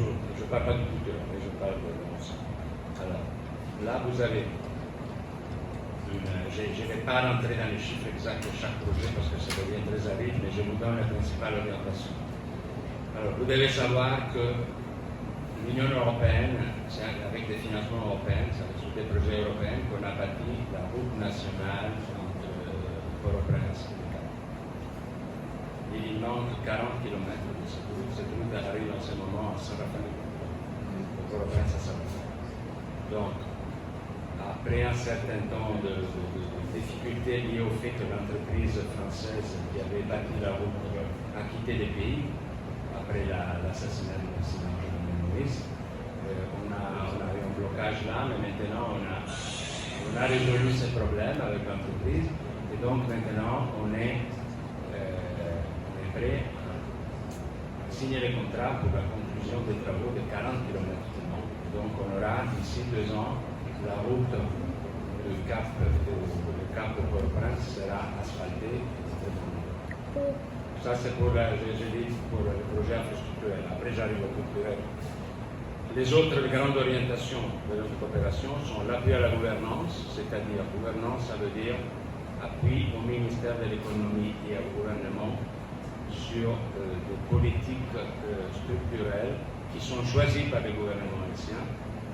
je ne parle pas du futur, mais je parle de l'ensemble. Alors, là, vous avez je ne vais pas rentrer dans les chiffres exacts de chaque projet parce que ça devient très aride, mais je vous donne la principale orientation. Alors, vous devez savoir que l'Union européenne, c'est avec des financements européens, c'est sur des projets européens qu'on a bâti la route nationale entre Port-au-Prince et Cap. Il manque 40 km de cette route. Cette route arrive en ce moment à Saint-Raphaël, de Port-au-Prince à Saint-Raphaël. Donc, après un certain temps de difficultés liées au fait que l'entreprise française qui avait bâti la route a quitté le pays après l'assassinat du président Jovenel Moïse, on a eu un blocage là, mais maintenant on a résolu ce problème avec l'entreprise et donc maintenant on est prêt à signer les contrats pour la conclusion des travaux de 40 km. Donc on aura d'ici 2 ans la route du Cap de Port-au-Prince sera asphaltée. Ça c'est pour, pour le projet infrastructurel. Après j'arrive au culturel. Les autres grandes orientations de notre coopération sont l'appui à la gouvernance, c'est-à-dire gouvernance, ça veut dire appui au ministère de l'économie et au gouvernement sur des politiques structurelles qui sont choisies par les gouvernements haïtiens,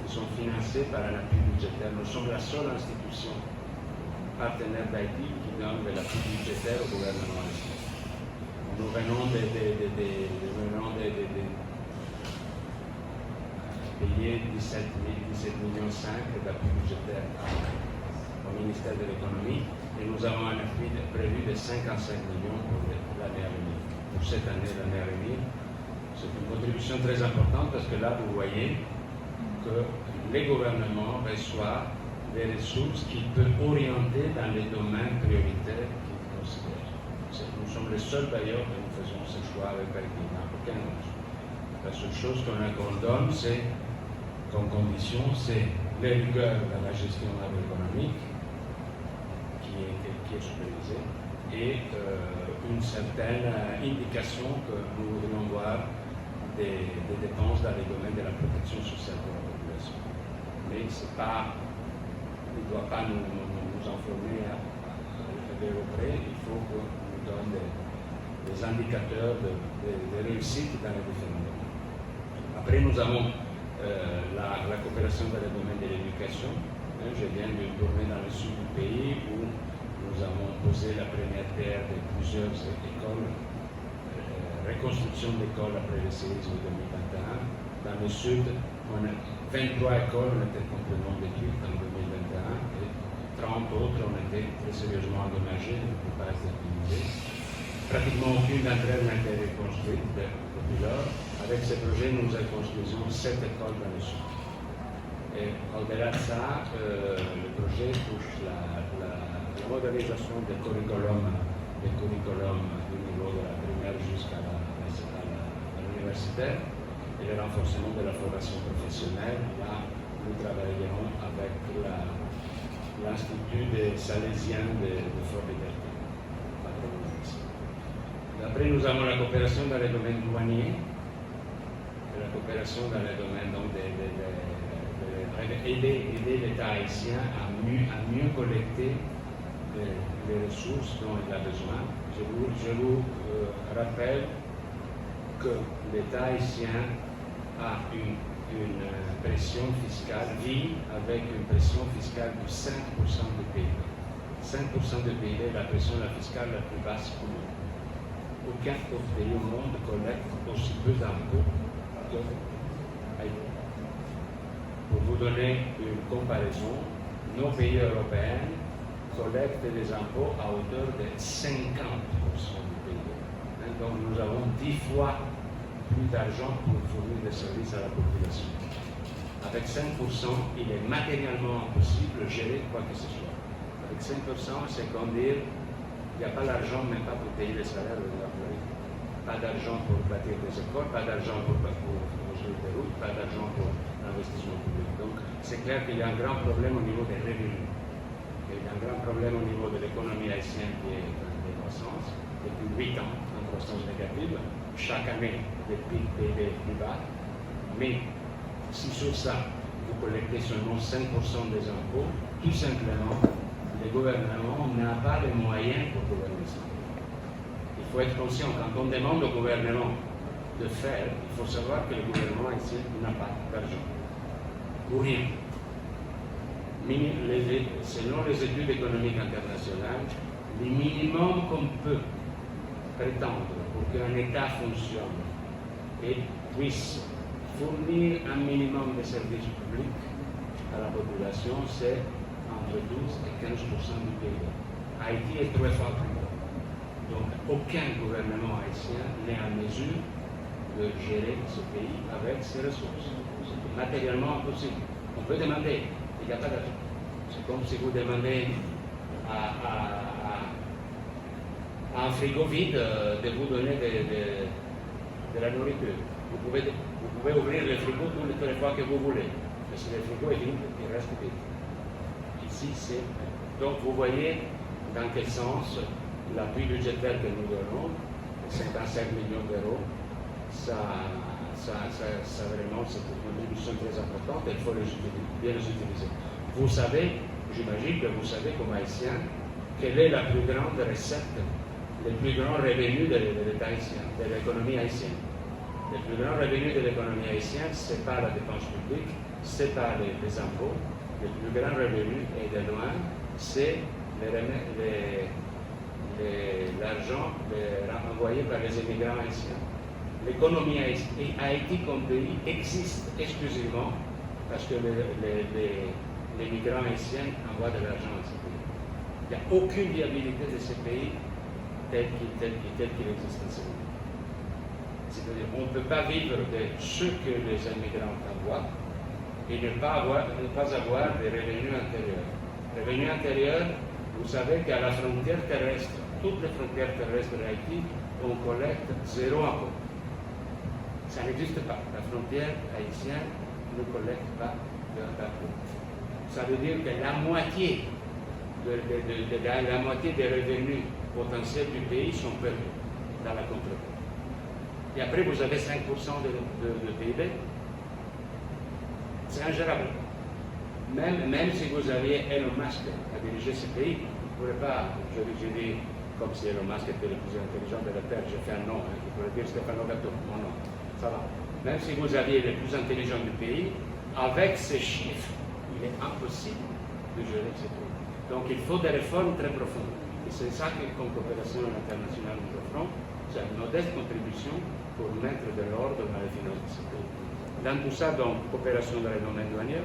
qui sont financés par un appui budgétaire. Nous sommes la seule institution partenaire d'Haïti qui donne de l'appui budgétaire au gouvernement haïtien. Nous venons de payer 17,5 millions d'appui budgétaire au ministère de l'économie et nous avons un appui prévu de 55 millions pour l'année à venir. Pour cette année, l'année à venir, c'est une contribution très importante parce que là, vous voyez que les gouvernements reçoivent des ressources qu'ils peuvent orienter dans les domaines prioritaires qu'ils considèrent. Nous sommes les seuls d'ailleurs que nous faisons ce choix avec Haïti, aucun autre. La seule chose qu'on donne, c'est, comme condition, c'est les rigueurs dans la gestion agroéconomique qui est supervisée et une certaine indication que nous voudrions voir des dépenses dans les domaines de la protection sociale de la population. Mais il ne doit pas nous informer à l'heure près, il faut qu'on nous donne des indicateurs de réussite dans les différents domaines. Après, nous avons la coopération dans le domaine de l'éducation. Je viens de tourner dans le sud du pays où nous avons posé la première pierre de plusieurs écoles, reconstruction d'écoles après le séisme de 2021. Dans le sud, on a 23 écoles ont été complètement détruites en 2021 et 30 autres ont été très sérieusement endommagées, ne peuvent pas être utilisées. Pratiquement aucune d'entre elles n'a été reconstruite depuis lors. Avec ce projet, nous reconstruisons 7 écoles dans le sud. Et au-delà de ça, le projet touche la modernisation des curriculums du niveau de la primaire jusqu'à l'universitaire et le renforcement de la formation professionnelle. Là, nous travaillerons avec l'Institut des Salésiens de Fort-Liberté. Après, nous avons la coopération dans les domaines douaniers, la coopération dans les domaines aider l'État haïtien à mieux collecter les ressources dont il a besoin. Je vous rappelle que l'État haïtien a une pression fiscale, vit avec une pression fiscale de 5% du PIB. 5% du PIB est la pression fiscale la plus basse au monde. Aucun autre pays au monde collecte aussi peu d'impôts que Haïti. Pour vous donner une comparaison, nos pays européens collectent des impôts à hauteur de 50% du PIB. Donc nous avons 10 fois plus d'argent pour fournir des services à la population. Avec 5%, il est matériellement impossible de gérer quoi que ce soit. Avec 5%, c'est comme dire il n'y a pas d'argent même pas pour payer les salaires des employés. Pas d'argent pour bâtir des écoles, pas d'argent pour construire des routes, pas d'argent pour l'investissement public. Donc c'est clair qu'il y a un grand problème au niveau des revenus. Il y a un grand problème au niveau de l'économie haïtienne qui est en décroissance. Depuis 8 ans, en croissance négative. Chaque année, des pics PIB plus bas. Mais si sur ça, vous collectez seulement 5% des impôts, tout simplement, le gouvernement n'a pas les moyens pour gouverner ça. Il faut être conscient, quand on demande au gouvernement de faire, il faut savoir que le gouvernement ici n'a pas d'argent. Pour rien. Selon les études économiques internationales, le minimum qu'on peut prétendre pour qu'un État fonctionne et puisse fournir un minimum de services publics à la population, c'est entre 12 et 15% du PIB. Haïti est 3 fois plus bas. Donc aucun gouvernement haïtien n'est en mesure de gérer ce pays avec ses ressources. C'est matériellement impossible. On peut demander, il n'y a pas d'argent. C'est comme si vous demandez à un frigo vide de vous donner de la nourriture. Vous pouvez ouvrir le frigo toutes les fois que vous voulez. Mais si le frigo est vide, il reste vide. Ici, c'est. Donc vous voyez dans quel sens l'appui budgétaire que nous donnons, 55 millions d'euros, ça vraiment, c'est une contribution très importante et il faut bien les utiliser. Vous savez, j'imagine que vous savez comme haïtien, quelle est la plus grande recette, le plus grand revenu de l'État haïtien, de l'économie haïtienne. Le plus grand revenu de l'économie haïtienne, ce n'est pas la dépense publique, ce n'est pas les impôts. Le plus grand revenu, et de loin, c'est l'argent envoyé par les immigrants haïtiens. L'économie Haïti comme pays existe exclusivement parce que les migrants haïtiens envoient de l'argent dans ce pays. Il n'y a aucune viabilité de ce pays tel qu'il existe en ce moment. C'est-à-dire qu'on ne peut pas vivre de ce que les immigrants envoient et ne pas avoir des revenus antérieurs. Revenus antérieurs, vous savez qu'à la frontière terrestre, toutes les frontières terrestres d'Haïti, on collecte 0 impôt. Ça n'existe pas. La frontière haïtienne ne collecte pas d'impôt. Ça veut dire que la moitié des revenus potentiels du pays sont perdus dans la contrebande. Et après, vous avez 5% de PIB. C'est ingérable. Même si vous aviez Elon Musk à diriger ce pays, vous ne pourrez pas, je dis, comme si Elon Musk était le plus intelligent de la Terre, j'ai fait un nom, vous pourrez dire Stefano Gatto, mon nom. Ça va. Même si vous aviez les plus intelligents du pays, avec ces chiffres, il est impossible de gérer ce pays. Donc il faut des réformes très profondes. Et c'est ça que, comme coopération internationale, nous offrons, c'est une modeste contribution pour mettre de l'ordre dans les finances de ce pays. Dans tout ça, donc, coopération dans les domaines douaniers,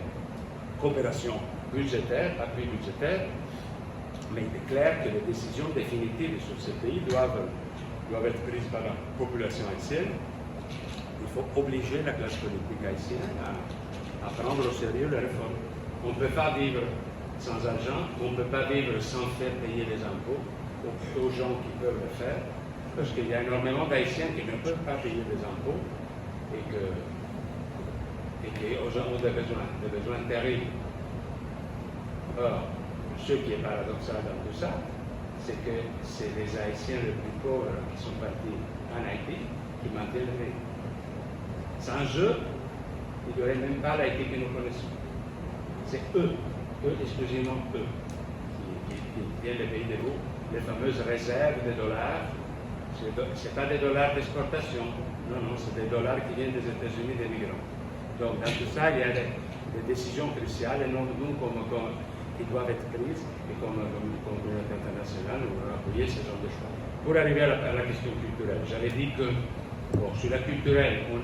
coopération budgétaire, appui budgétaire, mais il est clair que les décisions définitives sur ces pays doivent être prises par la population haïtienne. Il faut obliger la classe politique haïtienne à prendre au sérieux les réformes. On ne peut pas vivre sans argent, on ne peut pas vivre sans faire payer les impôts aux gens qui peuvent le faire, parce qu'il y a énormément d'Haïtiens qui ne peuvent pas payer les impôts et qui ont des besoins terribles. Or, ce qui est paradoxal dans tout ça, c'est que c'est les Haïtiens les plus pauvres qui sont partis en Haïti qui maintiennent le pays. Sans eux, il n'y aurait même pas l'Haïti que nous connaissons. C'est eux, exclusivement eux, qui viennent le pays de vous, les fameuses réserves de dollars. Ce n'est pas des dollars d'exportation, non, c'est des dollars qui viennent des États-Unis des migrants. Donc, dans tout ça, il y a des décisions cruciales, et nous, qui doivent être prises, et comme communauté internationale, nous voulons appuyer ce genre de choix. Pour arriver à la question culturelle, j'avais dit que, bon, sur la culturelle, on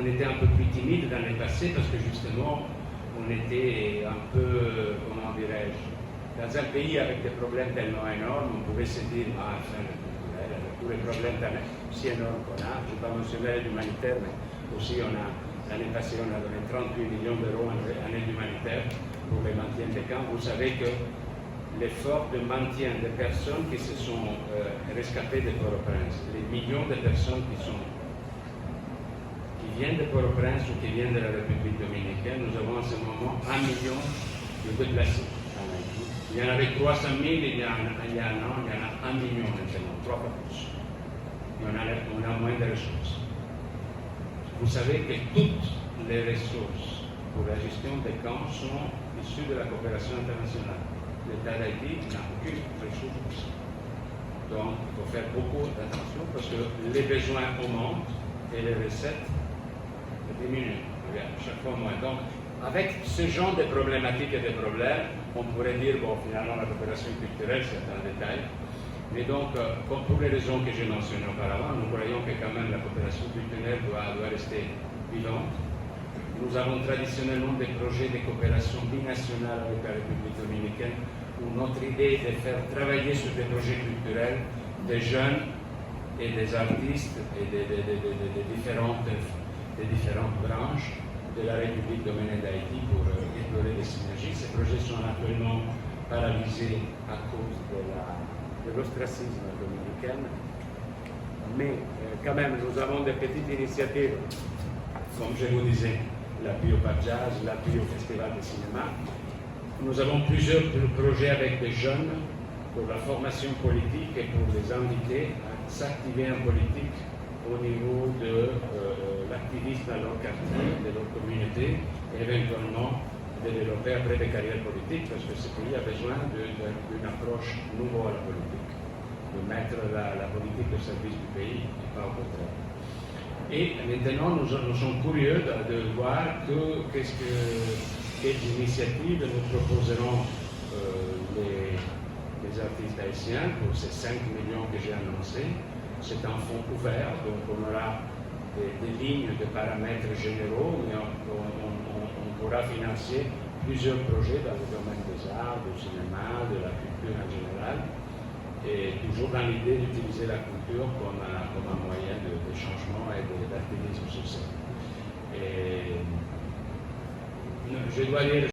était un peu plus timide dans le passé, parce que justement, on était un peu, comment dirais-je, dans un pays avec des problèmes tellement énormes, on pouvait se dire, enfin, le culturel, avec tous les problèmes si énormes qu'on a, je ne vais pas mentionner l'aide humanitaire, mais aussi l'année passée, on a donné 38 millions d'euros en aide humanitaire pour le maintien des camps. Vous savez que l'effort de maintien des personnes qui se sont rescapées de Port-au-Prince, les millions de personnes qui viennent de Port-au-Prince ou qui viennent de la République dominicaine, nous avons en ce moment 1 million de déplacés en Haïti. Il y en avait 300 000 il y a un an, il y en a 1 million maintenant, 3 fois plus. Et on a moins de ressources. Vous savez que toutes les ressources pour la gestion des camps sont issues de la coopération internationale. L'État d'Haïti n'a aucune ressource. Donc, il faut faire beaucoup d'attention parce que les besoins augmentent et les recettes diminuent. Chaque fois moins. Donc, avec ce genre de problématiques et de problèmes, on pourrait dire, bon, finalement, la coopération culturelle, c'est un détail. Mais donc, comme pour les raisons que j'ai mentionnées auparavant, nous croyons que quand même la coopération culturelle doit rester vivante. Nous avons traditionnellement des projets de coopération binationale avec la République dominicaine, où notre idée est de faire travailler sur des projets culturels des jeunes et des artistes et des différentes branches de la République dominicaine d'Haïti pour explorer des synergies. Ces projets sont actuellement paralysés à cause de l'ostracisme dominicain. Mais quand même, nous avons des petites initiatives, comme je vous disais, l'appui au Pape Jazz, l'appui au Festival de cinéma. Nous avons plusieurs projets avec des jeunes pour la formation politique et pour les inviter à s'activer en politique au niveau de l'activisme dans leur quartier, de leur communauté, et éventuellement de développer après des carrières politiques, parce que ce pays a besoin d'une approche nouvelle à la politique, de mettre la politique au service du pays et pas au contraire. Et maintenant, nous sommes curieux de voir quelles initiatives nous proposeront les artistes haïtiens pour ces 5 millions que j'ai annoncés. C'est un fonds ouvert, donc on aura des lignes de paramètres généraux, mais on pourra financer plusieurs projets dans le domaine des arts, du cinéma, de la culture en général, et toujours dans l'idée d'utiliser la culture comme un moyen de changement et d'activisme social. Et je dois dire